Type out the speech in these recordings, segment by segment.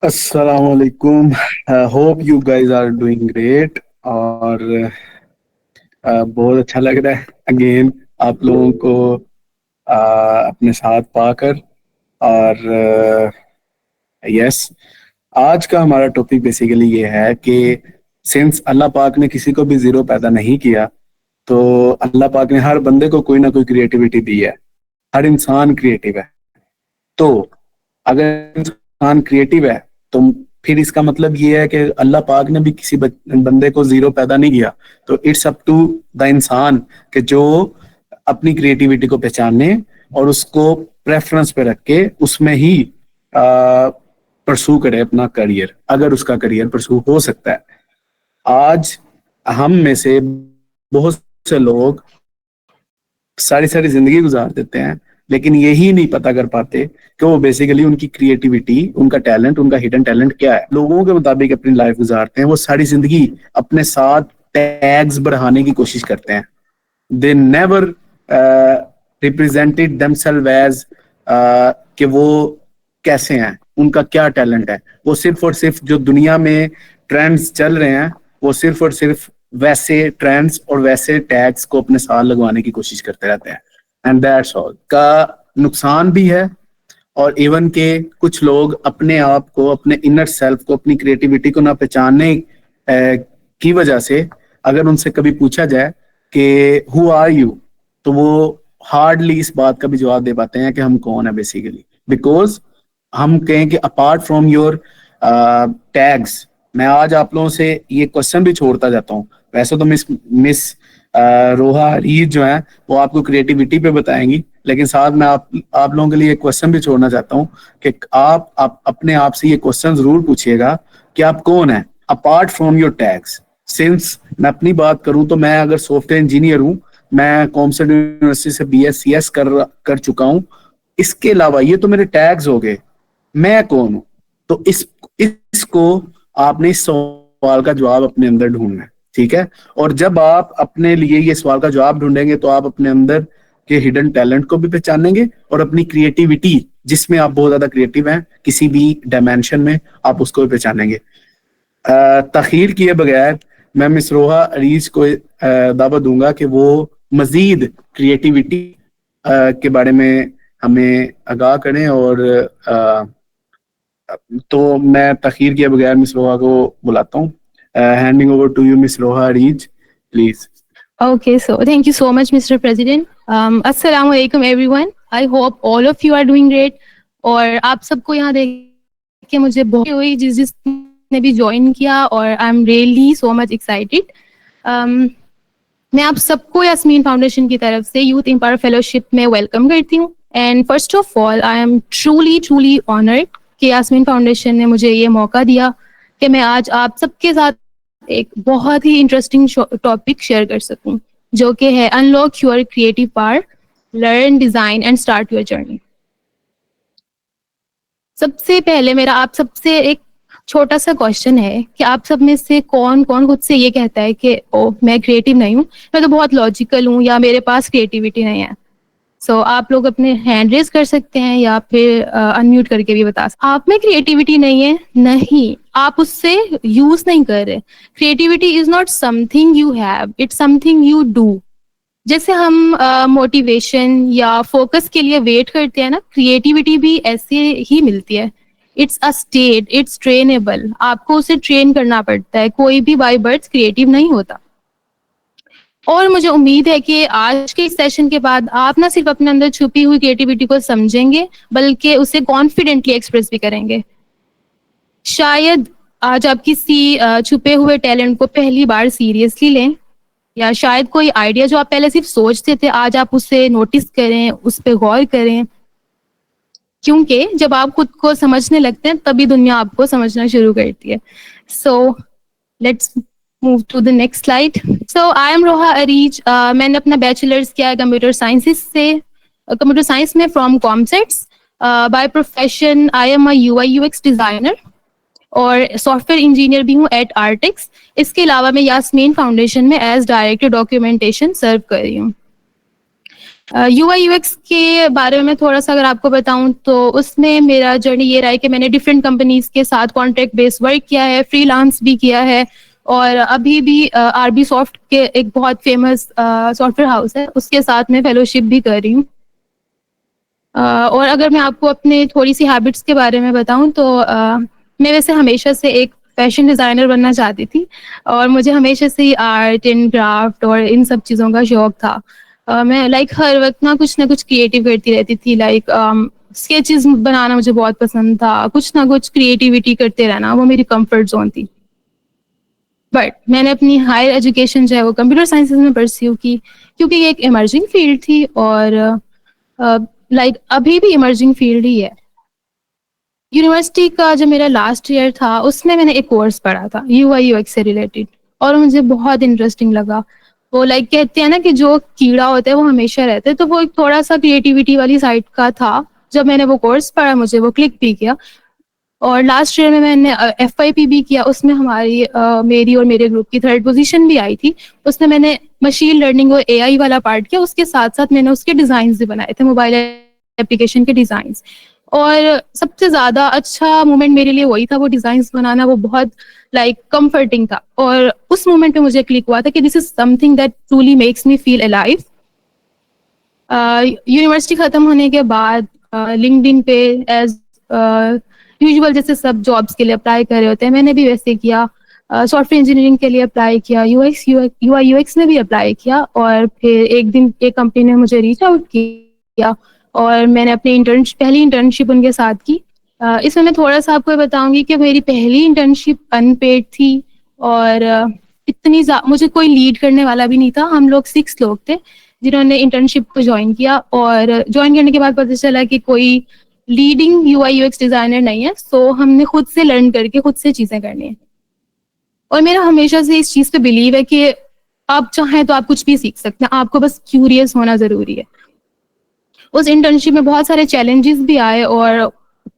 अस्सलाम वालेकुम। Hope you guys are doing great. और बहुत अच्छा लग रहा है अगेन आप लोगों को अपने साथ पाकर। और यस, आज का हमारा टॉपिक बेसिकली ये है कि सिंस अल्लाह पाक ने किसी को भी जीरो पैदा नहीं किया, तो अल्लाह पाक ने हर बंदे को कोई ना कोई क्रिएटिविटी दी है। हर इंसान क्रिएटिव है। तो अगर इंसान क्रिएटिव है तो फिर इसका मतलब ये है कि अल्लाह पाक ने भी किसी बंदे को जीरो पैदा नहीं किया। तो इट्स अप टू द इंसान कि जो अपनी क्रिएटिविटी को पहचाने और उसको प्रेफरेंस पे रख के उसमें ही परसू करे अपना करियर, अगर उसका करियर परसू हो सकता है। आज हम में से बहुत से लोग सारी सारी जिंदगी गुजार देते हैं, लेकिन यही नहीं पता कर पाते कि वो बेसिकली उनकी क्रिएटिविटी, उनका टैलेंट, उनका हिडन टैलेंट क्या है। लोगों के मुताबिक अपनी लाइफ गुजारते हैं, वो सारी जिंदगी अपने साथ टैग्स बढ़ाने की कोशिश करते हैं। They never represented themselves as कि वो कैसे हैं, उनका क्या टैलेंट है। वो सिर्फ और सिर्फ जो दुनिया में ट्रेंड्स चल रहे हैं, वो सिर्फ और सिर्फ वैसे ट्रेंड्स और वैसे टैग्स को अपने साथ लगवाने की कोशिश करते रहते हैं। And that's all. का नुकसान भी है, और इवन के कुछ लोग अपने आप को, अपने इनर सेल्फ को, अपनी क्रिएटिविटी को ना पहचानने की वजह से अगर उनसे कभी पूछा जाए कि हु आर यू, तो वो हार्डली इस बात का भी जवाब दे पाते हैं कि हम कौन है बेसिकली। बिकॉज हम कहें कि अपार्ट फ्रॉम योर टैग्स, मैं आज आप लोगों से ये क्वेश्चन भी छोड़ता जाता हूँ। वैसे तो मिस रोहा रीत जो है वो आपको क्रिएटिविटी पे बताएंगी, लेकिन साथ में आप लोगों के लिए एक क्वेश्चन भी छोड़ना चाहता हूँ कि आप अपने आप से ये क्वेश्चन जरूर पूछिएगा कि आप कौन है apart from your tags. Since मैं अपनी बात करूं तो मैं अगर सॉफ्टवेयर इंजीनियर हूं, मैं कॉमर्स यूनिवर्सिटी से BScs कर चुका हूं। इसके अलावा ये तो मेरे टैग्स हो गए, मैं कौन हूं। तो इसको आपने इस सवाल का जवाब अपने अंदर ढूंढना है, ठीक है। और जब आप अपने लिए ये सवाल का जवाब ढूंढेंगे तो आप अपने अंदर के हिडन टैलेंट को भी पहचानेंगे और अपनी क्रिएटिविटी, जिसमें आप बहुत ज्यादा क्रिएटिव हैं किसी भी डायमेंशन में, आप उसको भी पहचानेंगे। तखीर किए बगैर मैं मिस रोहा अरीज को दावत दूंगा कि वो मजीद क्रिएटिविटी के बारे में हमें आगाह करें। और तो मैं तखीर किए बगैर मिस रोहा को बुलाता हूँ। Handing over to you miss Roha Areej, please. Okay, so thank you so much, Mr. President. Assalamu alaikum everyone. I hope all of you are doing great. और आप सबको यहाँ देख के मुझे बहुत हुई जिसने भी ज्वाइन किया, और I am really so much excited. मैं आप सबको यास्मीन फाउंडेशन की तरफ से यूथ एम्पावर फेलोशिप में वेलकम करती हूँ। And first of all I am truly honoured कि यास्मीन फाउंडेशन ने मुझे ये मौका दिया कि मैं आज आप सबके साथ एक बहुत ही इंटरेस्टिंग टॉपिक शेयर कर सकूं, जो कि है unlock your creative power, learn, design and start your journey. सबसे पहले मेरा आप सबसे एक छोटा सा क्वेश्चन है कि आप सब में से कौन कौन खुद से ये कहता है कि ओ मैं क्रिएटिव नहीं हूँ, मैं तो बहुत लॉजिकल हूँ, या मेरे पास क्रिएटिविटी नहीं है। सो आप लोग अपने हैंड रेज कर सकते हैं या फिर अनम्यूट करके भी बता सकते हैं। आप में क्रिएटिविटी नहीं है? नहीं, आप उससे यूज नहीं कर रहे। Creativity is not something you have, it's something you do. जैसे हम मोटिवेशन या फोकस के लिए वेट करते हैं ना, क्रिएटिविटी भी ऐसे ही मिलती है। It's a state, it's trainable, आपको उसे ट्रेन करना पड़ता है। कोई भी बाय बर्थ क्रिएटिव नहीं होता। और मुझे उम्मीद है कि आज के इस सेशन के बाद आप ना सिर्फ अपने अंदर छुपी हुई क्रिएटिविटी को समझेंगे, बल्कि उसे कॉन्फिडेंटली एक्सप्रेस भी करेंगे। शायद आज आप किसी छुपे हुए टैलेंट को पहली बार सीरियसली लें, या शायद कोई आइडिया जो आप पहले सिर्फ सोचते थे, आज आप उसे नोटिस करें, उस पर गौर करें। क्योंकि जब आप खुद को समझने लगते हैं तभी दुनिया आपको समझना शुरू करती है। So let's move to the next slide. So I am Roha Areej. मैंने अपना बैचलर्स किया है कंप्यूटर साइंसेस से, कंप्यूटर साइंस में from COMSATS. By profession I am a UI UX designer और सॉफ्टवेयर इंजीनियर भी हूँ एट आर्टिक्स। इसके अलावा मैं यास्मीन फाउंडेशन में एज डायरेक्टर डॉक्यूमेंटेशन सर्व कर रही हूँ। UI UX के बारे में थोड़ा सा अगर आपको बताऊं तो उसमें मेरा जर्नी ये रहा है कि मैंने डिफरेंट कंपनीज के साथ कॉन्ट्रैक्ट बेस्ड वर्क किया है, फ्रीलांस भी किया है, और अभी भी RB सॉफ्ट के एक बहुत फेमस सॉफ्टवेयर हाउस है उसके साथ मैं फेलोशिप भी कर रही हूँ। और अगर मैं आपको अपने थोड़ी सी हैबिट्स के बारे में बताऊं तो मैं वैसे हमेशा से एक फैशन डिज़ाइनर बनना चाहती थी, और मुझे हमेशा से ही आर्ट एंड क्राफ्ट और इन सब चीज़ों का शौक था। मैं हर वक्त ना कुछ क्रिएटिव करती रहती थी, स्केचेस बनाना मुझे बहुत पसंद था, कुछ ना कुछ क्रिएटिविटी करते रहना वो मेरी कंफर्ट जोन थी। बट मैंने अपनी हायर एजुकेशन जो है वो कंप्यूटर साइंसेज में परस्यू की, क्योंकि ये एक इमर्जिंग फील्ड थी, और अभी भी इमर्जिंग फील्ड ही है। यूनिवर्सिटी का जो मेरा लास्ट ईयर था उसमें मैंने एक कोर्स पढ़ा था UI UX से रिलेटेड, और मुझे बहुत इंटरेस्टिंग लगा। वो कहते हैं ना कि जो कीड़ा होता है वो हमेशा रहता है, तो वो एक थोड़ा सा क्रिएटिविटी वाली साइड का था। जब मैंने वो कोर्स पढ़ा मुझे वो क्लिक भी किया, और लास्ट ईयर में मैंने FYP भी किया। उसमें मेरी और मेरे ग्रुप की 3rd पोजीशन भी आई थी। उसमें मैंने मशीन लर्निंग और AI वाला पार्ट किया, उसके साथ साथ मैंने उसके डिजाइन भी बनाए थे, मोबाइल एप्लीकेशन के डिजाइन। और सबसे ज्यादा अच्छा मोमेंट मेरे लिए वही था, वो डिजाइन बनाना, वो बहुत कंफर्टिंग था। और उस मोमेंट पे मुझे क्लिक हुआ था कि this is something that truly makes me feel alive. University खत्म होने के बाद लिंक्डइन पे एज यूजुअल जैसे सब जॉब्स के लिए अप्लाई कर रहे होते हैं, मैंने भी वैसे किया। सॉफ्टवेयर इंजीनियरिंग के लिए अप्लाई किया, UI UX में भी अप्लाई किया, और फिर एक दिन एक कंपनी ने मुझे रीच आउट किया और मैंने अपनी पहली इंटर्नशिप उनके साथ की। इसमें मैं थोड़ा सा आपको बताऊंगी कि मेरी पहली इंटर्नशिप अनपेड थी, और मुझे कोई लीड करने वाला भी नहीं था। हम लोग 6 लोग थे जिन्होंने इंटर्नशिप को ज्वाइन किया, और ज्वाइन करने के बाद पता चला कि कोई लीडिंग UI UX डिजाइनर नहीं है, सो हमने खुद से लर्न करके खुद से चीजें करनी है। और मेरा हमेशा से इस चीज पे बिलीव है कि आप चाहें तो आप कुछ भी सीख सकते हैं, आपको बस क्यूरियस होना जरूरी है। उस इंटर्नशिप में बहुत सारे चैलेंजेस भी आए, और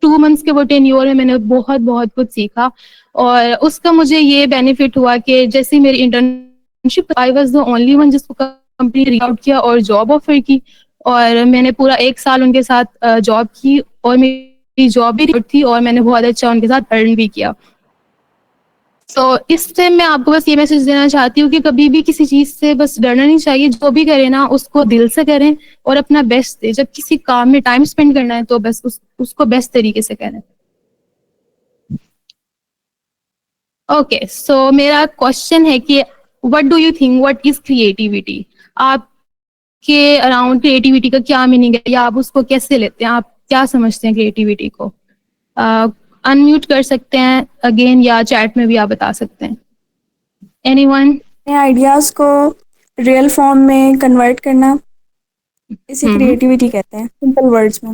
2 मंथ्स के वो टेन्योर में मैंने बहुत बहुत कुछ सीखा, और उसका मुझे ये बेनिफिट हुआ कि जैसे मेरी internship, I was the only one जिसको कंपनी रीच आउट किया और जॉब ऑफर की, और मैंने पूरा 1 साल उनके साथ जॉब की, और मेरी जॉब भी थी, और मैंने बहुत अच्छा उनके साथ अर्न भी किया। तो इससे मैं आपको बस ये मैसेज देना चाहती हूँ कि कभी भी किसी चीज से बस डरना नहीं चाहिए। जो भी करें ना उसको दिल से करें और अपना बेस्ट दें। जब किसी काम में टाइम स्पेंड करना है तो बस उसको बेस्ट तरीके से करें। ओके, सो मेरा क्वेश्चन है कि what do you think, what is creativity? आपके अराउंड क्रिएटिविटी का क्या मीनिंग है, या आप उसको कैसे लेते हैं? आप क्या समझते हैं क्रिएटिविटी को? अनम्यूट कर सकते हैं अगेन, या चैट में भी आप बता सकते हैं। एनीवन? आइडियाज को रियल फॉर्म में कन्वर्ट करना, इसे क्रिएटिविटी कहते हैं सिंपल वर्ड्स में।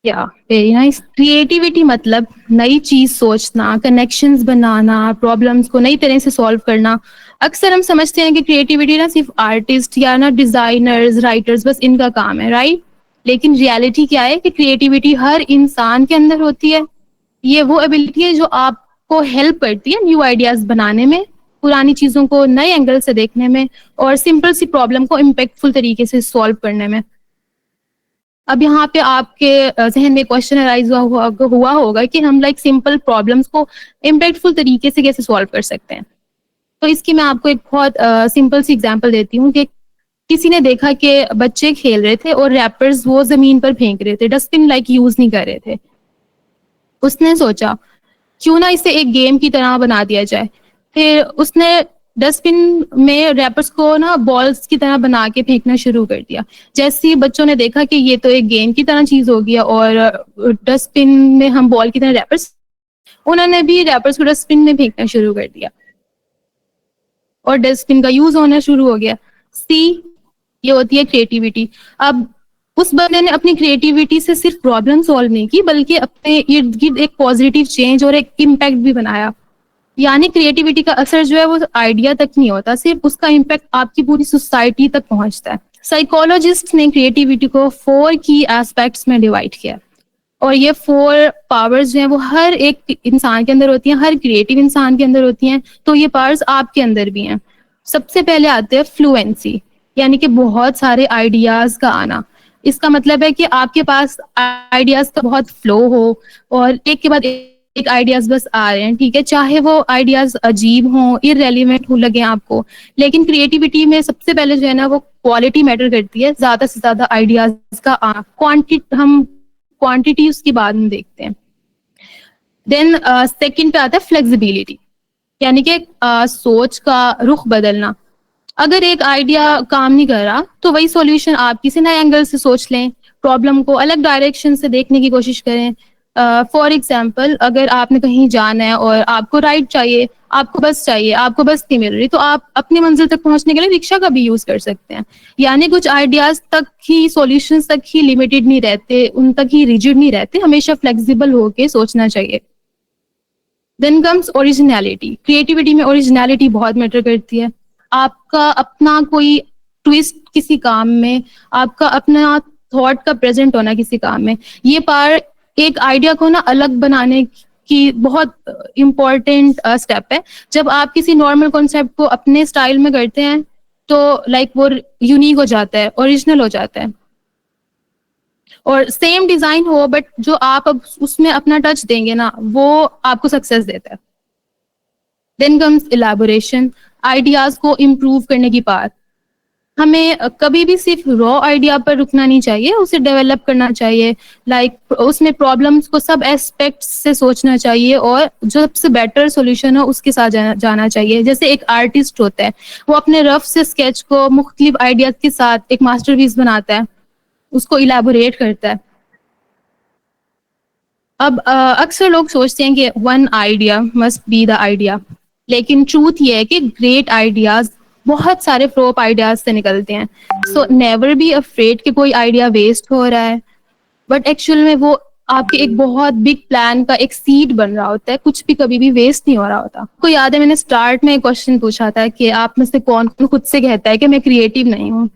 या वेरी नाइस। क्रिएटिविटी मतलब नई चीज सोचना, कनेक्शंस बनाना, प्रॉब्लम्स को नई तरह से सॉल्व करना। अक्सर हम समझते हैं कि क्रिएटिविटी ना सिर्फ आर्टिस्ट या ना डिजाइनर्स, राइटर्स बस इनका काम है, राइट? लेकिन रियलिटी क्या है कि क्रिएटिविटी हर इंसान के अंदर होती है। ये वो एबिलिटी है जो आपको हेल्प करती है न्यू आइडियाज बनाने में, पुरानी चीजों को नए एंगल से देखने में, और सिंपल सी प्रॉब्लम को इम्पैक्टफुल तरीके से सॉल्व करने में। अब यहाँ पे आपके जहन में क्वेश्चन अराइज हुआ होगा कि हम सिंपल प्रॉब्लम्स को इम्पैक्टफुल तरीके से कैसे सॉल्व कर सकते हैं। तो इसकी मैं आपको एक बहुत सिंपल सी एग्जांपल देती हूँ कि किसी ने देखा कि बच्चे खेल रहे थे और रैपर्स वो जमीन पर फेंक रहे थे, डस्टबिन यूज नहीं कर रहे थे। उसने सोचा क्यों ना इसे एक गेम की तरह बना दिया जाए। फिर उसने डस्टबिन में रैपर्स को ना बॉल्स की तरह बना के फेंकना शुरू कर दिया। जैसे ही बच्चों ने देखा कि ये तो एक गेम की तरह चीज हो गया और डस्टबिन में हम बॉल की तरह रैपर्स, उन्होंने भी रैपर्स को डस्टबिन में फेंकना शुरू कर दिया और डस्टबिन का यूज होना शुरू हो गया। सी, ये होती है क्रिएटिविटी। अब उस बंदे ने अपनी क्रिएटिविटी से सिर्फ प्रॉब्लम सॉल्व नहीं की, बल्कि अपने इर्द गिर्द एक पॉजिटिव चेंज और एक इम्पैक्ट भी बनाया। यानी क्रिएटिविटी का असर जो है वो आइडिया तक नहीं होता, सिर्फ उसका इम्पैक्ट आपकी पूरी सोसाइटी तक पहुंचता है। साइकोलॉजिस्ट ने क्रिएटिविटी को 4 की एस्पेक्ट्स में डिवाइड किया, और ये 4 पावर्स जो हैं वो हर एक इंसान के अंदर होती हैं, हर क्रिएटिव इंसान के अंदर होती हैं। तो ये पावर्स आपके अंदर भी हैं। सबसे पहले आते हैं फ्लुएंसी। यानी कि बहुत सारे आइडियाज का आना। इसका मतलब है कि आपके पास आइडियाज का बहुत फ्लो हो और एक के बाद एक आइडियाज बस आ रहे हैं, ठीक है, चाहे वो आइडियाज अजीब हों, इररेलीवेंट हो लगे आपको, लेकिन क्रिएटिविटी में सबसे पहले जो है ना वो क्वालिटी मैटर करती है, ज्यादा से ज्यादा आइडियाज का क्वांटिटी उसकी बाद में देखते हैं। देन सेकंड पे आता है फ्लेक्सिबिलिटी, यानी कि सोच का रुख बदलना। अगर एक आइडिया काम नहीं कर रहा तो वही सॉल्यूशन आप किसी नए एंगल से सोच लें, प्रॉब्लम को अलग डायरेक्शन से देखने की कोशिश करें। फॉर एग्जाम्पल, अगर आपने कहीं जाना है और आपको राइड चाहिए, आपको बस चाहिए, आपको बस नहीं मिल रही, तो आप अपनी मंजिल तक पहुंचने के लिए रिक्शा का भी यूज कर सकते हैं। यानी कुछ आइडियाज तक ही, सॉल्यूशंस तक ही लिमिटेड नहीं रहते, उन तक ही रिजिड नहीं रहते, हमेशा फ्लेक्सिबल होके सोचना चाहिए। Then comes originality. क्रिएटिविटी में ओरिजिनलिटी बहुत मैटर करती है। आपका अपना कोई ट्विस्ट किसी काम में, आपका अपना थॉट का प्रेजेंट होना किसी काम में, ये पार्ट एक आइडिया को ना अलग बनाने की बहुत इम्पोर्टेंट स्टेप है। जब आप किसी नॉर्मल कॉन्सेप्ट को अपने स्टाइल में करते हैं तो लाइक वो यूनिक हो जाता है, ओरिजिनल हो जाता है। और सेम डिजाइन हो बट जो आप अब उसमें अपना टच देंगे ना, वो आपको सक्सेस देता है। देन कम्स इलेबोरेशन, आइडियाज को इम्प्रूव करने की बात। हमें कभी भी सिर्फ रॉ आइडिया पर रुकना नहीं चाहिए, उसे डेवलप करना चाहिए। लाइक उसमें प्रॉब्लम्स को सब एस्पेक्ट से सोचना चाहिए और जो सबसे बेटर सॉल्यूशन हो उसके साथ जाना चाहिए। जैसे एक आर्टिस्ट होता है, वो अपने रफ से स्केच को मुख्तलिफ आइडियाज के साथ एक मास्टरपीस बनाता है, उसको इलेबोरेट करता है। अब अक्सर लोग सोचते हैं कि one idea must be the idea, लेकिन ट्रूथ ये है कि ग्रेट आइडियाज बहुत सारे फ्लॉप आइडियाज से निकलते हैं। सो नेवर बी अफ्रेड कि कोई आइडिया वेस्ट हो रहा है, बट एक्चुअल में वो आपके एक बहुत बिग प्लान का एक सीड बन रहा होता है। कुछ भी कभी भी वेस्ट नहीं हो रहा होता। आपको याद है मैंने स्टार्ट में एक क्वेश्चन पूछा था कि आप में से कौन खुद से कहता है कि मैं क्रिएटिव नहीं हूँ।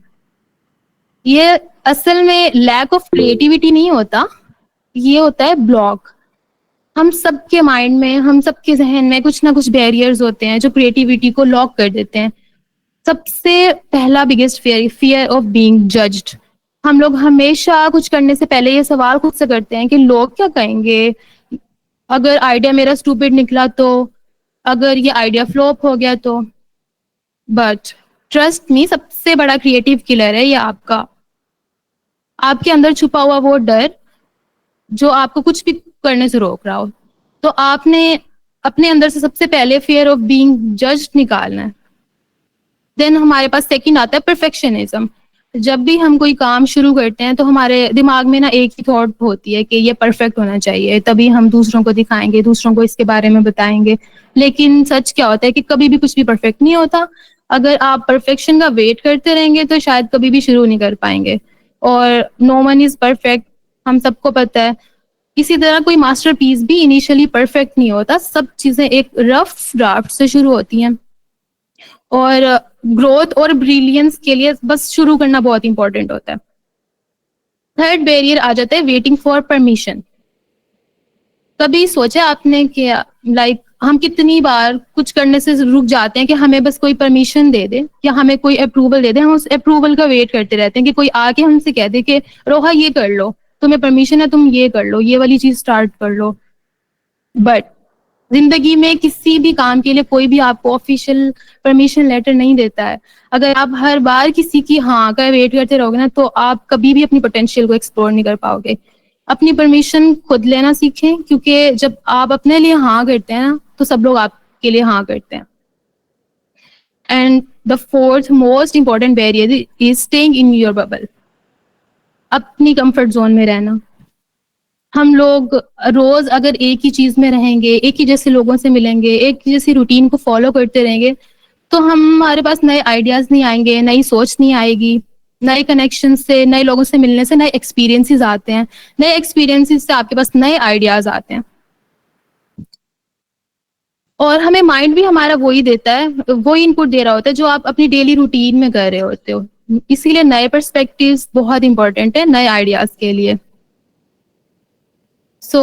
ये असल में लैक ऑफ क्रिएटिविटी नहीं होता, ये होता है ब्लॉक। हम सबके माइंड में, हम सबके जहन में कुछ ना कुछ बैरियर्स होते हैं जो क्रिएटिविटी को लॉक कर देते हैं। सबसे पहला biggest fear of being judged. हम लोग हमेशा कुछ करने से पहले ये सवाल खुद से करते हैं कि लोग क्या कहेंगे, अगर आइडिया मेरा स्टूपिड निकला तो, अगर ये आइडिया फ्लॉप हो गया तो। बट ट्रस्ट मी, सबसे बड़ा क्रिएटिव किलर है ये आपके अंदर छुपा हुआ वो डर जो आपको कुछ भी करने से रोक रहा हो। तो आपने अपने अंदर से सबसे पहले फियर ऑफ बीइंग जज्ड निकालना है। देन हमारे पास सेकंड आता है परफेक्शनिज्म। जब भी हम कोई काम शुरू करते हैं तो हमारे दिमाग में ना एक ही थॉट होती है कि ये परफेक्ट होना चाहिए, तभी हम दूसरों को दिखाएंगे, दूसरों को इसके बारे में बताएंगे। लेकिन सच क्या होता है कि कभी भी कुछ भी परफेक्ट नहीं होता। अगर आप परफेक्शन का वेट करते रहेंगे तो शायद कभी भी शुरू नहीं कर पाएंगे। और नो वन इज परफेक्ट, हम सबको पता है। इसी तरह कोई मास्टरपीस भी इनिशियली परफेक्ट नहीं होता। सब चीजें एक रफ ड्राफ्ट से शुरू होती हैं और ग्रोथ और ब्रिलियंस के लिए बस शुरू करना बहुत इंपॉर्टेंट होता है। थर्ड बैरियर आ जाता है वेटिंग फॉर परमिशन। कभी सोचा आपने कि लाइक हम कितनी बार कुछ करने से रुक जाते हैं कि हमें बस कोई परमिशन दे दे या हमें कोई अप्रूवल दे दे। हम उस अप्रूवल का वेट करते रहते हैं कि कोई आके हमसे कह दे कि रोहा ये कर लो, तुम्हें परमिशन है, तुम ये कर लो, ये वाली चीज स्टार्ट कर लो। बट जिंदगी में किसी भी काम के लिए कोई भी आपको ऑफिशियल परमिशन लेटर नहीं देता है। अगर आप हर बार किसी की हाँ का वेट करते रहोगे ना तो आप कभी भी अपनी पोटेंशियल को एक्सप्लोर नहीं कर पाओगे। अपनी परमिशन खुद लेना सीखें, क्योंकि जब आप अपने लिए हाँ करते हैं ना तो सब लोग आपके लिए हाँ करते हैं। And the fourth most important barrier is staying in your bubble. अपनी कंफर्ट जोन में रहना। हम लोग रोज अगर एक ही चीज में रहेंगे, एक ही जैसे लोगों से मिलेंगे, एक ही जैसी रूटीन को फॉलो करते रहेंगे तो हमारे पास नए आइडियाज नहीं आएंगे, नई सोच नहीं आएगी। नए कनेक्शन से, नए लोगों से मिलने से नए एक्सपीरियंसेस आते हैं। नए एक्सपीरियंसेस से आपके पास नए आइडियाज आते हैं। और हमें माइंड भी हमारा वही देता है, वही इनपुट दे रहा होता है जो आप अपनी डेली रूटीन में कर रहे होते हो। इसीलिए नए पर्सपेक्टिव्स बहुत इंपॉर्टेंट है नए आइडियाज के लिए। सो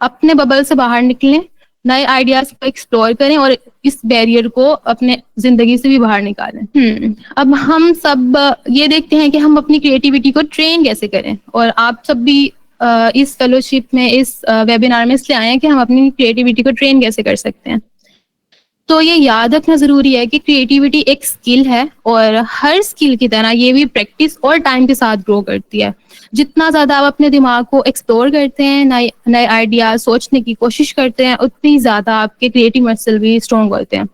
अपने बबल से बाहर निकलें नए आइडियाज को एक्सप्लोर करें और इस बैरियर को अपने जिंदगी से भी बाहर निकालें। अब हम सब ये देखते हैं कि हम अपनी क्रिएटिविटी को ट्रेन कैसे करें, और आप सब भी इस फेलोशिप में, इस वेबिनार में इसलिए आए हैं कि हम अपनी क्रिएटिविटी को ट्रेन कैसे कर सकते हैं। तो ये याद रखना जरूरी है कि क्रिएटिविटी एक स्किल है, और हर स्किल की तरह ये भी प्रैक्टिस और टाइम के साथ ग्रो करती है। जितना ज्यादा आप अपने दिमाग को एक्सप्लोर करते हैं, नए नए आइडियाज सोचने की कोशिश करते हैं, उतनी ज्यादा आपके क्रिएटिव मसल भी स्ट्रॉन्ग होते हैं।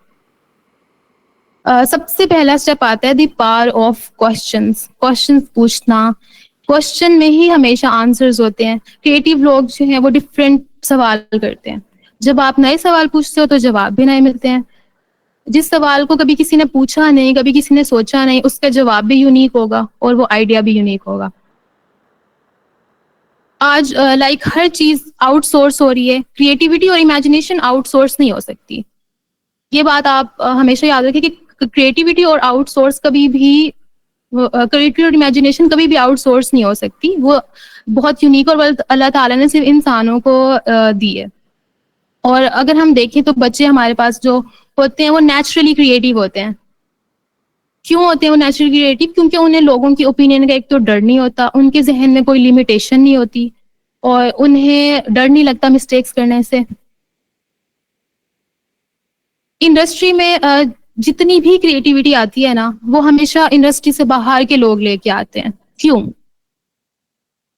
सबसे पहला स्टेप आता है द पावर ऑफ क्वेश्चंस पूछना। क्वेश्चन में ही हमेशा आंसर्स होते हैं। क्रिएटिव लोग जो हैं वो डिफरेंट सवाल करते हैं। जब आप नए सवाल पूछते हो तो जवाब भी नए मिलते हैं। जिस सवाल को कभी किसी ने पूछा नहीं, कभी किसी ने सोचा नहीं, उसका जवाब भी यूनिक होगा और वो आइडिया भी यूनिक होगा। आज हर चीज आउटसोर्स हो रही है, क्रिएटिविटी और इमेजिनेशन आउटसोर्स नहीं हो सकती। ये बात आप हमेशा याद रखें कि क्रिएटिविटी और आउटसोर्स कभी भी, क्रिएटिविटी और इमेजिनेशन कभी भी आउटसोर्स नहीं हो सकती। वो बहुत यूनिक और अल्लाह ताला ने सिर्फ इंसानों को दी है। और अगर हम देखें तो बच्चे हमारे पास जो होते हैं वो नेचुरली क्रिएटिव होते हैं। क्यों होते हैं वो नेचुरली क्रिएटिव? क्योंकि उन्हें लोगों की ओपिनियन का एक तो डर नहीं होता, उनके जहन में कोई लिमिटेशन नहीं होती, और उन्हें डर नहीं लगता मिस्टेक्स करने से। इंडस्ट्री में जितनी भी क्रिएटिविटी आती है ना, वो हमेशा इंडस्ट्री से बाहर के लोग लेके आते हैं। क्यों?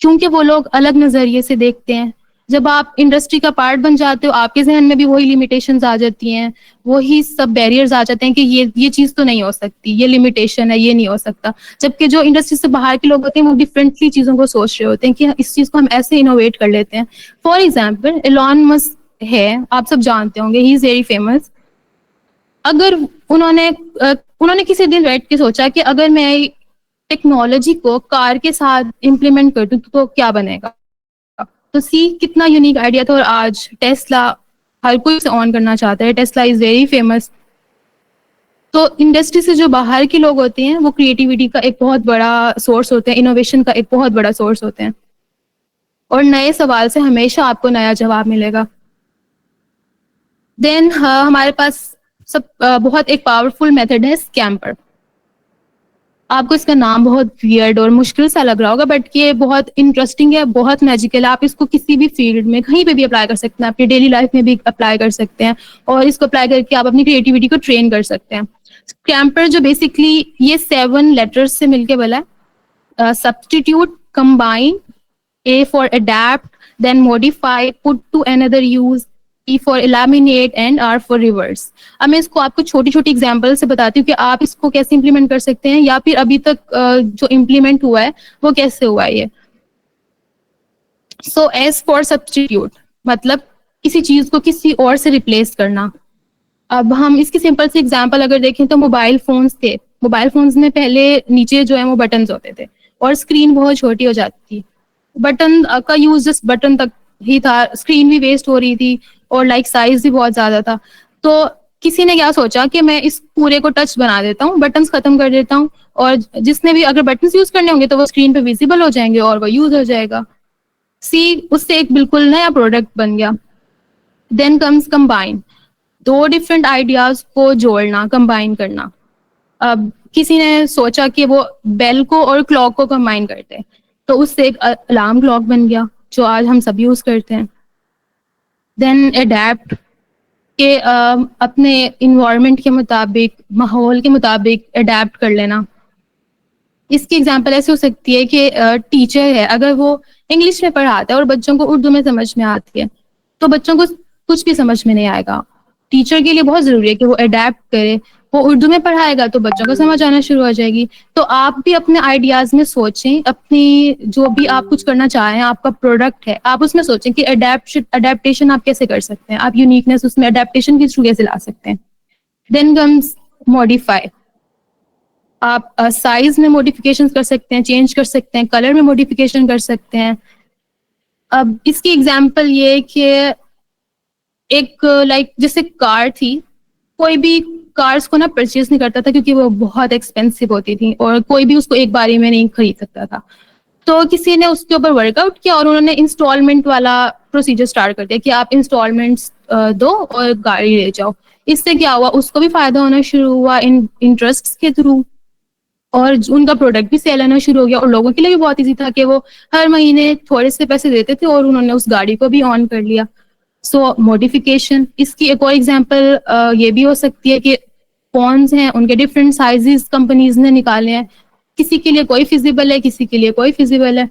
क्योंकि वो लोग अलग नजरिए से देखते हैं। जब आप इंडस्ट्री का पार्ट बन जाते हो, आपके जहन में भी वही लिमिटेशंस आ जाती हैं, वही सब बैरियर्स आ जाते हैं कि ये चीज तो नहीं हो सकती, ये लिमिटेशन है, ये नहीं हो सकता। जबकि जो इंडस्ट्री से बाहर के लोग होते हैं वो डिफरेंटली चीजों को सोच रहे होते हैं कि इस चीज को हम ऐसे इनोवेट कर लेते हैं। फॉर एग्जाम्पल, एलॉन मस्क है, आप सब जानते होंगे, ही इज वेरी फेमस। अगर उन्होंने किसी दिन बैठ के सोचा कि अगर मैं टेक्नोलॉजी को कार के साथ इम्प्लीमेंट कर दूं तो क्या बनेगा, तो सी कितना यूनिक आइडिया था। और आज टेस्ला हर कोई उसे ऑन करना चाहता है। Tesla is very famous. तो इंडस्ट्री से जो बाहर के लोग होते हैं वो क्रिएटिविटी का एक बहुत बड़ा सोर्स होते हैं, इनोवेशन का एक बहुत बड़ा सोर्स होते हैं, और नए सवाल से हमेशा आपको नया जवाब मिलेगा। देन हमारे पास बहुत एक पावरफुल मेथड है स्कैम्पर। आपको इसका नाम बहुत वियर्ड और मुश्किल सा लग रहा होगा, बट ये बहुत इंटरेस्टिंग है, बहुत मैजिकल है। आप इसको किसी भी फील्ड में कहीं पे भी अप्लाई कर सकते हैं, अपनी डेली लाइफ में भी अप्लाई कर सकते हैं, और इसको अप्लाई करके आप अपनी क्रिएटिविटी को ट्रेन कर सकते हैं। स्कैम्पर जो बेसिकली ये 7 लेटर्स से मिलके बना है। Substitute, combine, A for adapt, then modify, put to another use, E for eliminate and R for reverse। अब मैं इसको आपको छोटी छोटी एग्जाम्पल से बताती हूँ कि आप इसको कैसे इम्प्लीमेंट कर सकते हैं, या फिर अभी तक जो इम्प्लीमेंट हुआ है वो कैसे हुआ है ये। सो S for substitute, मतलब किसी चीज को किसी और से रिप्लेस करना। अब हम इसकी सिंपल सी एग्जाम्पल अगर देखें तो मोबाइल फोन्स थे। मोबाइल फोन्स में पहले नीचे जो है वो बटन्स होते थे और स्क्रीन बहुत छोटी हो जाती थी। बटन का यूज जस्ट बटन तक ही था, स्क्रीन भी वेस्ट हो रही थी और साइज भी बहुत ज्यादा था। तो किसी ने क्या सोचा कि मैं इस पूरे को टच बना देता हूँ, बटन्स खत्म कर देता हूँ, और जिसने भी अगर बटन्स यूज करने होंगे तो वो स्क्रीन पे विजिबल हो जाएंगे और वो यूज हो जाएगा। उससे एक बिल्कुल नया प्रोडक्ट बन गया। Then comes combine, 2 different ideas को जोड़ना, कंबाइन करना। अब किसी ने सोचा कि वो बेल को और क्लॉक को कंबाइन करते हैं, तो उससे एक अलार्म क्लॉक बन गया जो आज हम सब यूज करते हैं। देन अडेप्ट के अपने इन्वायरमेंट के मुताबिक, माहौल के मुताबिक अडेप्ट कर लेना। इसकी एग्जांपल ऐसे हो सकती है कि टीचर है, अगर वो इंग्लिश में पढ़ाता है और बच्चों को उर्दू में समझ में आती है, तो बच्चों को कुछ भी समझ में नहीं आएगा। टीचर के लिए बहुत जरूरी है कि वो अडेप्ट करे। वो उर्दू में पढ़ाएगा तो बच्चों को समझ आना शुरू हो जाएगी। तो आप भी अपने आइडियाज में सोचें, अपनी जो भी आप कुछ करना चाह रहे हैं, आपका प्रोडक्ट है, आप उसमें सोचें कि अडेप्टेशन आप कैसे कर सकते हैं, आप यूनिकनेस उसमें अडेप्टेशन के थ्रू कैसे ला सकते हैं। Then comes modify. आप साइज में मॉडिफिकेशन कर सकते हैं, चेंज कर सकते हैं, कलर में मॉडिफिकेशन कर सकते हैं। अब इसकी एग्जाम्पल ये कि एक जैसे कार थी, कोई भी कार्स को ना परचेज नहीं करता था क्योंकि वो बहुत एक्सपेंसिव होती थी और कोई भी उसको एक बारी में नहीं खरीद सकता था। तो किसी ने उसके ऊपर वर्कआउट किया और उन्होंने इंस्टॉलमेंट वाला प्रोसीजर स्टार्ट कर दिया कि आप इंस्टॉलमेंट्स दो और गाड़ी ले जाओ। इससे क्या हुआ, उसको भी फायदा होना शुरू हुआ इंटरेस्ट के थ्रू, और उनका प्रोडक्ट भी सेल होना शुरू हो गया, और लोगों के लिए भी बहुत इजी था कि वो हर महीने थोड़े से पैसे देते थे और उन्होंने उस गाड़ी को भी ऑन कर लिया। सो मॉडिफिकेशन, इसकी एक और एग्जांपल ये भी हो सकती है कि फोन्स हैं, उनके डिफरेंट साइजेस कंपनीज ने निकाले हैं, किसी के लिए कोई फिजिबल है, किसी के लिए कोई फिजिबल है।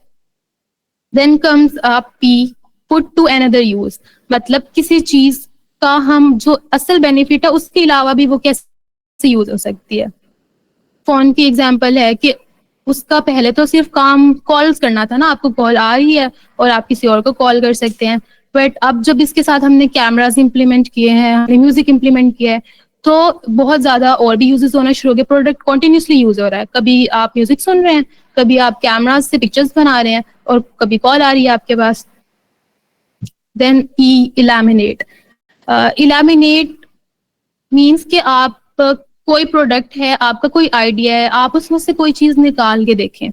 Then comes P, put to another use, मतलब किसी चीज का हम जो असल बेनिफिट है उसके अलावा भी वो कैसे यूज हो सकती है। फोन की एग्जांपल है कि उसका पहले तो सिर्फ काम कॉल्स करना था ना, आपको कॉल आ रही है और आप किसी और को कॉल कर सकते हैं, बट अब जब इसके साथ हमने कैमरास इंप्लीमेंट किए हैं, हमने म्यूजिक इंप्लीमेंट किया है, तो बहुत ज्यादा और भी यूजेस होना शुरू हो गए। प्रोडक्ट कॉन्टिन्यूसली यूज हो रहा है, कभी आप म्यूजिक सुन रहे हैं, कभी आप कैमराज से पिक्चर्स बना रहे हैं, और कभी कॉल आ रही है आपके पास। देन इलैमिनेट, इलैमिनेट मीन्स कि आप कोई प्रोडक्ट है, आपका कोई आइडिया है, आप उसमें से कोई चीज निकाल के देखें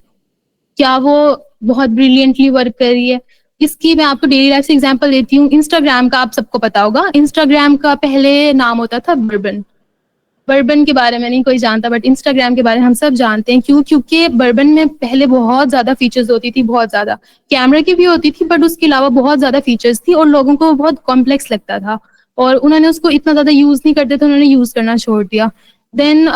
क्या वो बहुत ब्रिलियंटली वर्क कर रही है। इसकी मैं आपको डेली लाइफ से एग्जांपल देती हूँ। इंस्टाग्राम का आप सबको पता होगा, इंस्टाग्राम का पहले नाम होता था बर्बन। बर्बन के बारे में नहीं कोई जानता, बट इंस्टाग्राम के बारे में हम सब जानते हैं। क्यों? क्योंकि बर्बन में पहले बहुत ज्यादा फीचर्स होती थी, बहुत ज्यादा कैमरा की भी होती थी, बट उसके अलावा बहुत ज्यादा फीचर्स थी और लोगों को बहुत कॉम्प्लेक्स लगता था और उन्होंने उसको इतना ज्यादा यूज नहीं करते थे, उन्होंने यूज करना छोड़ दिया। देन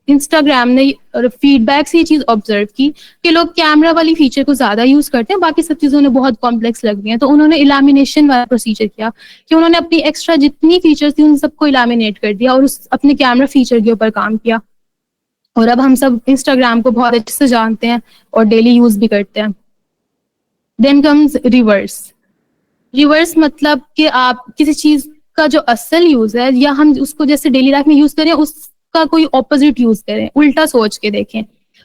इंस्टाग्राम ने फीडबैक से ये चीज ऑब्जर्व की कि लोग कैमरा वाली फीचर को ज्यादा यूज करते हैं, बाकी सब चीजों ने बहुत कॉम्प्लेक्स लग रही है, तो उन्होंने इलामिनेशन वाला प्रोसीजर किया कि उन्होंने अपनी एक्स्ट्रा जितनी फीचर्स थी उन सबको इलामिनेट कर दिया और उस अपने कैमरा फीचर के ऊपर काम किया। और अब हम सब इंस्टाग्राम को बहुत अच्छे से जानते हैं और डेली यूज भी करते हैं। Then comes reverse. रिवर्स मतलब कि आप किसी चीज का जो असल यूज है, या हम उसको जैसे डेली लाइफ में यूज करें, उसका कोई ऑपोजिट यूज करें, उल्टा सोच के देखें।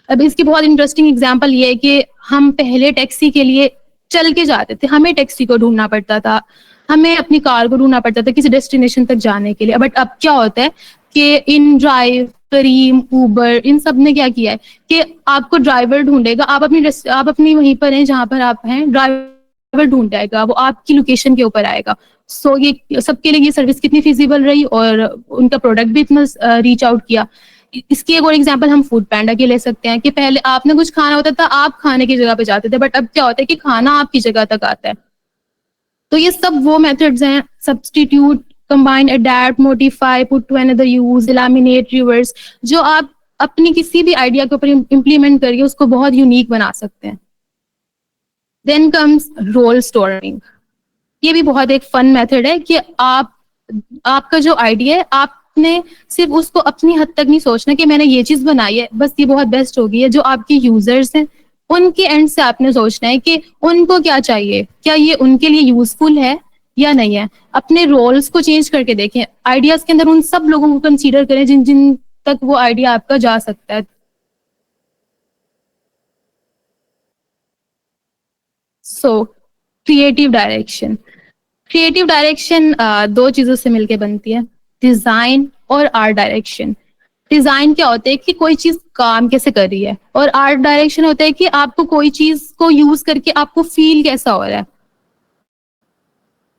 अब इसकी बहुत इंटरेस्टिंग एग्जांपल ये है कि हम पहले टैक्सी के लिए चल के जाते थे, हमें टैक्सी को ढूंढना पड़ता था, हमें अपनी कार को ढूंढना पड़ता था किसी डेस्टिनेशन तक जाने के लिए। बट अब क्या होता है कि इन ड्राइव, करीम, उबर, इन सब ने क्या किया है कि आपको ड्राइवर ढूंढेगा, आप अपनी वहीं पर हैं जहां पर आप हैं, ड्राइवर ढूंढ जाएगा, वो आपकी लोकेशन के ऊपर आएगा। सो ये सबके लिए ये सर्विस कितनी फिजिबल रही और उनका प्रोडक्ट भी इतना रीच आउट किया। इसकी एक और एग्जांपल हम फूड पैंडा की ले सकते हैं कि पहले आपने कुछ खाना होता था, आप खाने की जगह पे जाते थे, बट अब क्या होता है कि खाना आपकी जगह तक आता है। तो ये सब वो मेथड्स हैं, substitute, combine, adapt, modify, put to another use, eliminate, reverse, जो आप अपनी किसी भी आइडिया के ऊपर इंप्लीमेंट करके उसको बहुत यूनिक बना सकते हैं। Then comes role storming. ये भी बहुत एक फन मेथड है कि आपका जो आइडिया है, आपने सिर्फ उसको अपनी हद तक नहीं सोचना कि मैंने ये चीज बनाई है बस ये बहुत बेस्ट होगी है। जो आपके यूजर्स हैं उनके एंड से आपने सोचना है कि उनको क्या चाहिए, क्या ये उनके लिए यूजफुल है या नहीं है। अपने रोल्स को चेंज करके देखें, आइडियाज के अंदर उन सब लोगों को कंसीडर करें जिन जिन तक वो आइडिया आपका जा सकता है। So creative direction. Creative direction दो चीजों से मिलकर बनती है, डिजाइन और आर्ट डायरेक्शन। डिजाइन क्या होता है कि कोई चीज काम कैसे कर रही है, और आर्ट डायरेक्शन होता है कि आपको कोई चीज को यूज करके आपको फील कैसा हो रहा है।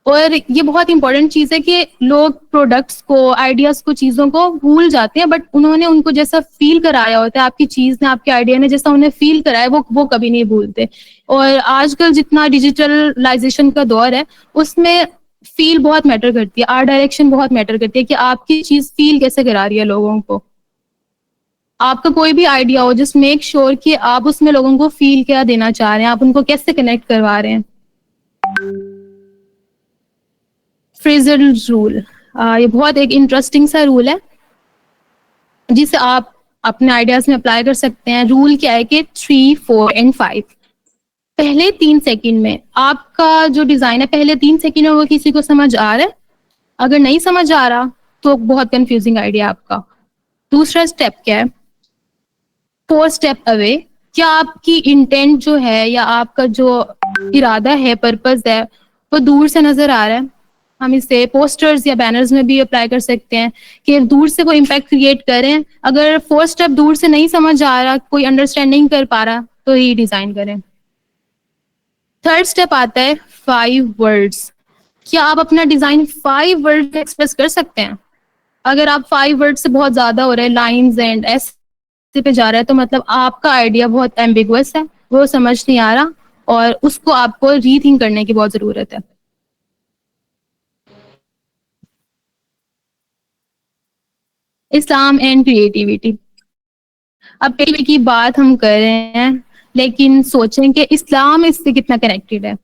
और ये बहुत इंपॉर्टेंट चीज है कि लोग प्रोडक्ट्स को, आइडियाज को, चीजों को भूल जाते हैं, बट उन्होंने उनको जैसा फील कराया होता है, आपकी चीज ने, आपके आइडिया ने जैसा उन्हें फील कराया वो कभी नहीं भूलते। और आजकल जितना डिजिटलाइजेशन का दौर है उसमें फील बहुत मैटर करती है, आर्ट डायरेक्शन बहुत मैटर करती है कि आपकी चीज फील कैसे करा रही है लोगों को। आपका कोई भी आइडिया हो, जस्ट मेक श्योर कि आप उसमें लोगों को फील क्या देना चाह रहे हैं, आप उनको कैसे कनेक्ट करवा रहे हैं। फ्रेजल रूल, ये बहुत एक इंटरेस्टिंग सा रूल है जिसे आप अपने आइडियाज में अप्लाई कर सकते हैं। रूल क्या है कि 3, 4 एंड 5, पहले 3 सेकंड में आपका जो डिजाइन है, पहले 3 सेकंड में वो किसी को समझ आ रहा है, अगर नहीं समझ आ रहा तो बहुत कंफ्यूजिंग आइडिया आपका। दूसरा स्टेप क्या है, 4 स्टेप अवे, क्या आपकी इंटेंट जो है या आपका जो इरादा है, पर्पस है, वो दूर से नजर आ रहा है। हम इसे पोस्टर्स या बैनर्स में भी अप्लाई कर सकते हैं कि दूर से वो इम्पैक्ट क्रिएट करें। अगर 4 स्टेप दूर से नहीं समझ आ रहा, कोई अंडरस्टैंड नहीं कर पा रहा, तो ही डिजाइन करें। थर्ड स्टेप आता है 5 वर्ड्स। क्या आप अपना डिजाइन 5 वर्ड में एक्सप्रेस कर सकते हैं? अगर आप 5 वर्ड से बहुत ज्यादा हो रहे हैं, लाइंस एंड ऐसे पे जा रहा है, तो मतलब आपका आइडिया बहुत एम्बिगुअस है, वो समझ नहीं आ रहा और उसको आपको रीथिंक करने की बहुत जरूरत है। इस्लाम एंड क्रिएटिविटी। अब क्रिएटिविटी की बात हम कर रहे हैं, लेकिन सोचें कि इस्लाम इससे कितना कनेक्टेड है।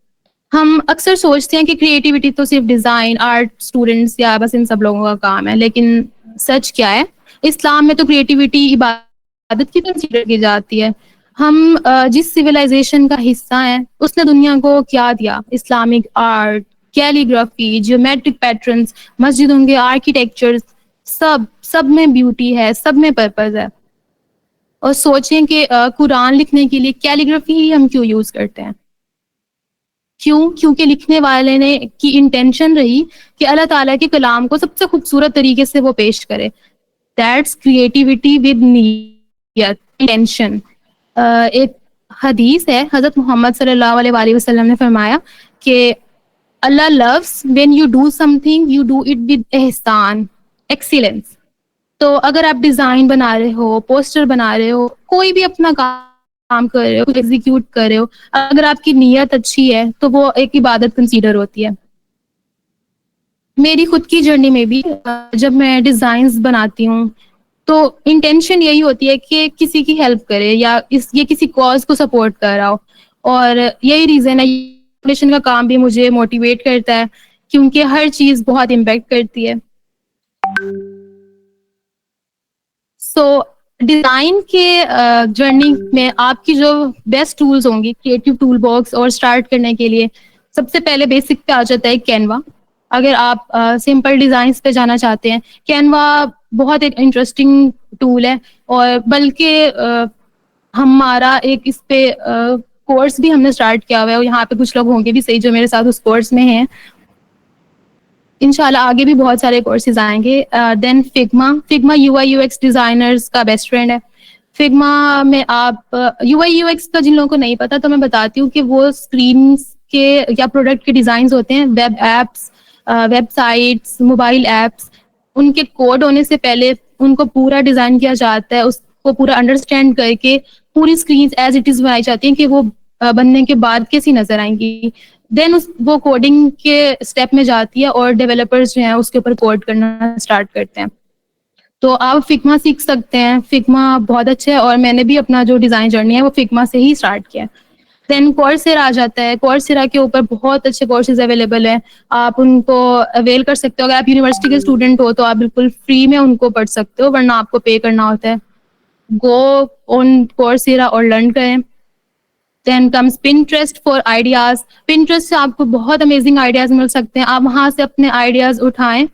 हम अक्सर सोचते हैं कि क्रिएटिविटी तो सिर्फ डिजाइन, आर्ट स्टूडेंट्स या बस इन सब लोगों का काम है, लेकिन सच क्या है? इस्लाम में तो क्रिएटिविटी इबादत की कंसीडर की जाती है। हम जिस सिविलाइजेशन का हिस्सा है, उसने दुनिया को क्या दिया? Islamic art, calligraphy, geometric patterns, मस्जिदों के आर्किटेक्चर्स, सब सब में ब्यूटी है, सब में पर्पस है। और सोचें कि कुरान लिखने के लिए कैलीग्राफी ही हम क्यों यूज करते हैं? क्यों? क्योंकि लिखने वाले ने की इंटेंशन रही कि अल्लाह ताला के कलाम को सबसे खूबसूरत तरीके से वो पेश करे। दैट्स क्रिएटिविटी विद नियत, इंटेंशन। एक हदीस है, हजरत मोहम्मद सल्लल्लाहु अलैहि वसल्लम ने फरमाया कि अल्लाह loves when you do something, you do it with एहसान, एक्सीलेंस। तो अगर आप डिजाइन बना रहे हो, पोस्टर बना रहे हो, कोई भी अपना काम कर रहे हो, कुछ एग्जीक्यूट कर रहे हो, अगर आपकी नीयत अच्छी है तो वो एक इबादत कंसीडर होती है। मेरी खुद की जर्नी में भी जब मैं डिजाइन्स बनाती हूँ तो इंटेंशन यही होती है कि किसी की हेल्प करे या ये किसी कॉज को सपोर्ट कर रहा हो। और यही रीजन है, फाउंडेशन का काम भी मुझे मोटिवेट करता है, क्योंकि हर चीज बहुत इम्पैक्ट करती है। सो डिजाइन के जर्नी में आपकी जो बेस्ट टूल्स होंगी क्रिएटिव टूल बॉक्स और स्टार्ट करने के लिए, सबसे पहले बेसिक पे आ जाता है कैनवा। अगर आप सिंपल डिजाइन्स पे जाना चाहते हैं, कैनवा बहुत एक इंटरेस्टिंग टूल है। और बल्कि हमारा एक इस पे कोर्स भी हमने स्टार्ट किया हुआ है, और यहाँ पे कुछ लोग होंगे भी सही जो मेरे साथ उस कोर्स में हैं। इंशाल्लाह आगे भी बहुत सारे कोर्सेज आएंगे। Then Figma UI UX designers का बेस्ट फ्रेंड है। फिग्मा में आप यूआई यूएक्स का जिन लोगों को नहीं पता तो मैं बताती हूँ कि वो स्क्रीन के या प्रोडक्ट के डिजाइन होते हैं, web apps, websites, mobile apps. उनके कोड होने से पहले उनको पूरा डिजाइन किया जाता है, उसको पूरा अंडरस्टैंड करके पूरी स्क्रीन एज इट इज बनाई जाती है कि वो बनने के बाद कैसी नजर आएंगी। देन वो कोडिंग के स्टेप में जाती है और डेवलपर्स जो हैं उसके ऊपर कोड करना स्टार्ट करते हैं। तो आप फिग्मा सीख सकते हैं, फिग्मा बहुत अच्छा है और मैंने भी अपना जो डिजाइन जर्नी है वो फिग्मा से ही स्टार्ट किया है। देन कोर्सेरा आ जाता है। कोर्सेरा के ऊपर बहुत अच्छे कोर्सेज अवेलेबल हैं, आप उनको अवेल कर सकते हो। अगर आप यूनिवर्सिटी के स्टूडेंट हो तो आप बिल्कुल फ्री में उनको पढ़ सकते हो, वरना आपको पे करना होता है। गो ऑन कोर्सेरा और लर्न करें। Then comes Pinterest for ideas. Pinterest से आपको बहुत अमेजिंग आइडियाज मिल सकते हैं, आप वहां से अपने आइडियाज उठाएं।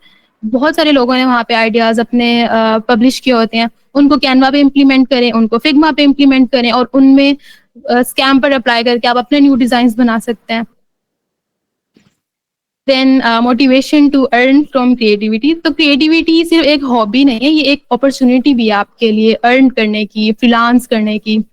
बहुत सारे लोगों ने वहां पे आइडियाज अपने पब्लिश किए होते हैं, उनको कैनवा पे इम्प्लीमेंट करें, उनको फिग्मा पे इम्प्लीमेंट करें और उनमें स्कैम पर अप्लाई करके आप अपने न्यू डिजाइन बना सकते हैं। Then motivation to earn from creativity. तो क्रिएटिविटी सिर्फ एक हॉबी नहीं है, ये एक अपॉर्चुनिटी भी है आपके लिए अर्न करने की, फ्रीलांस करने की।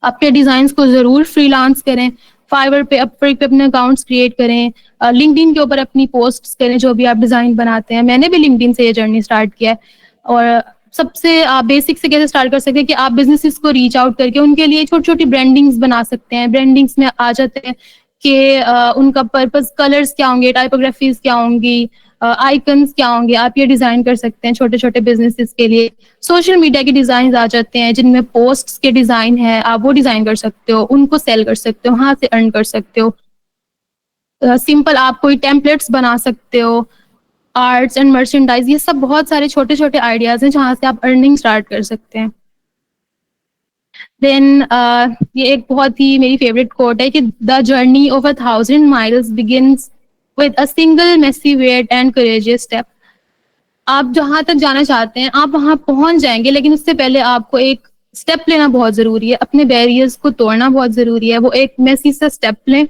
अपने डिजाइन को जरूर फ्रीलांस करें, फाइवर पे, अपवर्क पे अपने अकाउंट्स क्रिएट करें, लिंक्डइन के ऊपर अपनी पोस्ट्स करें जो भी आप डिजाइन बनाते हैं। मैंने भी लिंक्डइन से ये जर्नी स्टार्ट किया है। और सबसे आप बेसिक से कैसे स्टार्ट कर सकते हैं कि आप बिजनेसेस को रीच आउट करके उनके लिए छोटी छोटी ब्रांडिंग्स बना सकते हैं। ब्रांडिंग्स में आ जाते हैं कि उनका पर्पस, कलर्स क्या होंगे, टाइपोग्राफीज क्या होंगी, आइकन्स क्या होंगे, आप ये डिजाइन कर सकते हैं छोटे छोटे बिजनेसेस के लिए। सोशल मीडिया के डिजाइन आ जाते हैं जिनमें पोस्ट्स के डिजाइन है, आप वो डिजाइन कर सकते हो, उनको सेल कर सकते हो, वहां से अर्न कर सकते हो। सिंपल आप कोई टेम्पलेट्स बना सकते हो, आर्ट्स एंड मर्चेंडाइज, ये सब बहुत सारे छोटे छोटे आइडियाज हैं जहां से आप अर्निंग स्टार्ट कर सकते हैं। देन ये एक बहुत ही मेरी फेवरेट कोट है कि the journey of 1,000 miles begins with a single messy, weird and courageous step। आप जहां तक जाना चाहते हैं आप वहां पहुंच जाएंगे, लेकिन उससे पहले आपको एक स्टेप लेना बहुत जरूरी है, अपने बैरियर्स को तोड़ना बहुत जरूरी है। वो एक मैसी सा स्टेप लें,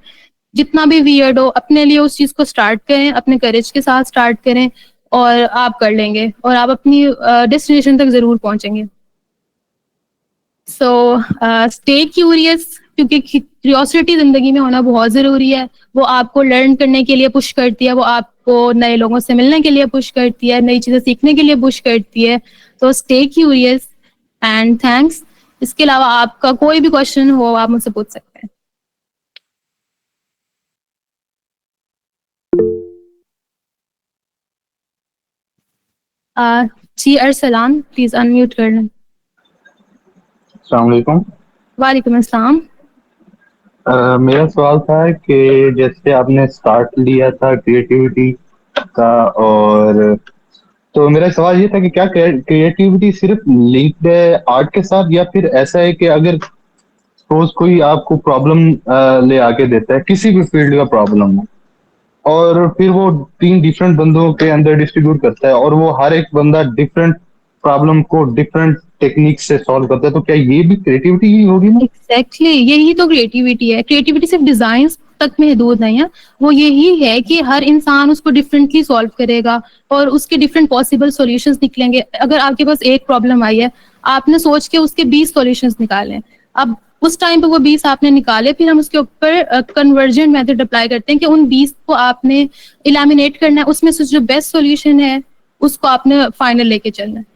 जितना भी वियर्ड हो, अपने लिए उस चीज को स्टार्ट करें, अपने करेज के साथ स्टार्ट करें और आप कर लेंगे और आप अपनी डेस्टिनेशन तक जरूर पहुंचेंगे। सो स्टे क्यूरियस, क्योंकि क्यूरियोसिटी जिंदगी में होना बहुत जरूरी है। वो आपको लर्न करने के लिए पुश करती है, वो आपको नए लोगों से मिलने के लिए पुश करती है, नई चीजें सीखने के लिए पुश करती है। तो स्टे क्यूरियस एंड थैंक्स। इसके अलावा आपका कोई भी क्वेश्चन हो आप मुझसे पूछ सकते हैं। जी अरसलान, प्लीज अनम्यूट कर लें। अस्सलाम वालेकुम। वालेकुम अस्सलाम। मेरा सवाल था कि जैसे आपने स्टार्ट लिया था क्रिएटिविटी का, और तो मेरा सवाल ये था कि क्या क्रिएटिविटी सिर्फ लिंक्ड है आर्ट के साथ, या फिर ऐसा है कि अगर सपोज कोई आपको प्रॉब्लम ले आके देता है, किसी भी फील्ड का प्रॉब्लम हो, और फिर वो 3 डिफरेंट बंदों के अंदर डिस्ट्रीब्यूट करता है, और वो हर एक बंदा डिफरेंट प्रॉब्लम को डिफरेंट टेक्निक से सॉल्व करता है, तो क्या ये भी क्रिएटिविटी ही होगी ना? एग्जैक्टली यही तो क्रिएटिविटी है। क्रिएटिविटी सिर्फ डिजाइन तक महदूद नहीं है, वो यही है कि हर इंसान उसको डिफरेंटली सॉल्व करेगा और उसके डिफरेंट पॉसिबल सॉल्यूशंस निकलेंगे। अगर आपके पास एक प्रॉब्लम आई है, आपने सोच के उसके 20 सॉल्यूशंस निकाले, अब उस टाइम पे वो 20 आपने निकाले, फिर हम उसके ऊपर कन्वर्जेंट मेथड अप्लाई करते हैं कि उन 20 को आपने इलिमिनेट करना है, उसमें से जो बेस्ट सॉल्यूशन है उसको आपने फाइनल लेके चलना है।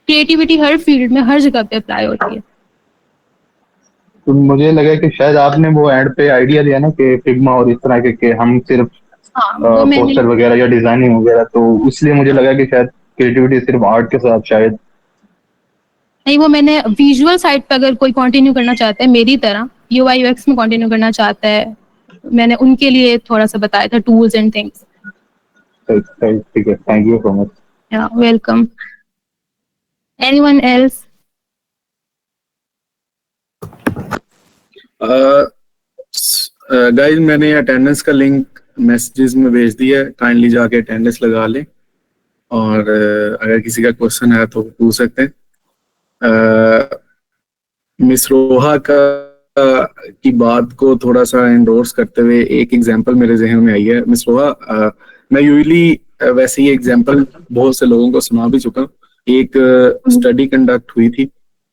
क्रिएटिविटी हर फील्ड में हर जगह पे अप्लाई होती है। तो मुझे लगा कि शायद आपने वो एड पे आइडिया दिया ना कि फिग्मा और इस तरह के हम सिर्फ हाँ, वो मैंने पोस्टर वगैरह या डिजाइनिंग वगैरह, तो इसलिए मुझे लगा कि शायद क्रिएटिविटी सिर्फ आर्ट के साथ शायद। नहीं, वो मैंने विजुअल साइड पे अगर कोई कंटिन्यू करना चाहता है मेरी तरह, यूआई यूएक्स में कंटिन्यू करना चाहता है, मैंने उनके लिए थोड़ा सा बताया था टूल्स एंड थिंग्स। ठीक है, थैंक यू सो मच। या वेलकम। Anyone else? गाइस मैंने अटेंडेंस का लिंक मैसेजेस में भेज दिया है, काइंडली जाके अटेंडेंस लगा लें, और अगर किसी का क्वेश्चन है तो पूछ सकते हैं। मिस रोहा की बात को थोड़ा सा एंडोर्स करते हुए एक एग्जांपल मेरे जहन में आई है। मिस रोहा, मैं यूजुअली वैसे ही एग्जांपल बहुत से लोगों को सुना भी चुका हूँ। एक स्टडी कंडक्ट हुई थी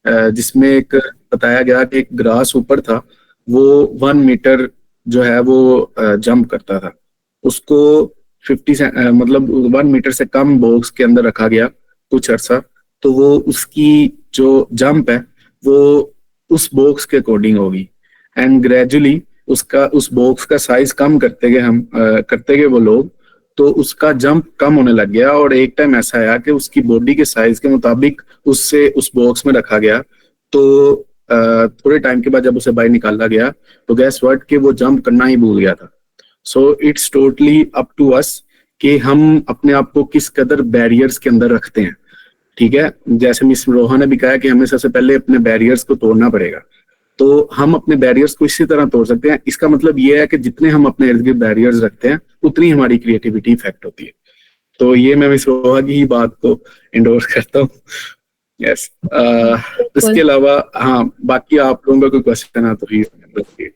जिसमें एक बताया गया कि एक ग्रास ऊपर था, वो 1 मीटर जो है वो जंप करता था। उसको 50 मतलब 1 मीटर से कम बॉक्स के अंदर रखा गया कुछ अरसा, तो वो उसकी जो जंप है वो उस बॉक्स के अकॉर्डिंग होगी, एंड ग्रेजुअली उसका उस बॉक्स का साइज कम करते गए वो लोग, तो उसका जंप कम होने लग गया, और एक टाइम ऐसा आया कि उसकी बॉडी के साइज के मुताबिक उससे उस बॉक्स में रखा गया। तो थोड़े टाइम के बाद जब उसे बाहर निकाला गया तो गैस व्हाट कि वो जंप करना ही भूल गया था। So it's totally up to us कि हम अपने आप को किस कदर बैरियर्स के अंदर रखते हैं। ठीक है, जैसे मिस रोहा ने भी कहा कि हमें सबसे पहले अपने बैरियर्स को तोड़ना पड़ेगा, तो हम अपने बैरियर्स को इसी तरह तोड़ सकते हैं। इसका मतलब ये है कि जितने हम अपने इर्द गिर्द बैरियर्स रखते हैं उतनी हमारी क्रिएटिविटी इफेक्ट होती है। तो ये मैं मिस रोहा की ही बात को इंडोर्स करता हूँ। यस, इसके अलावा हाँ, बाकी आप लोगों का कोई क्वेश्चन है तो प्लीज।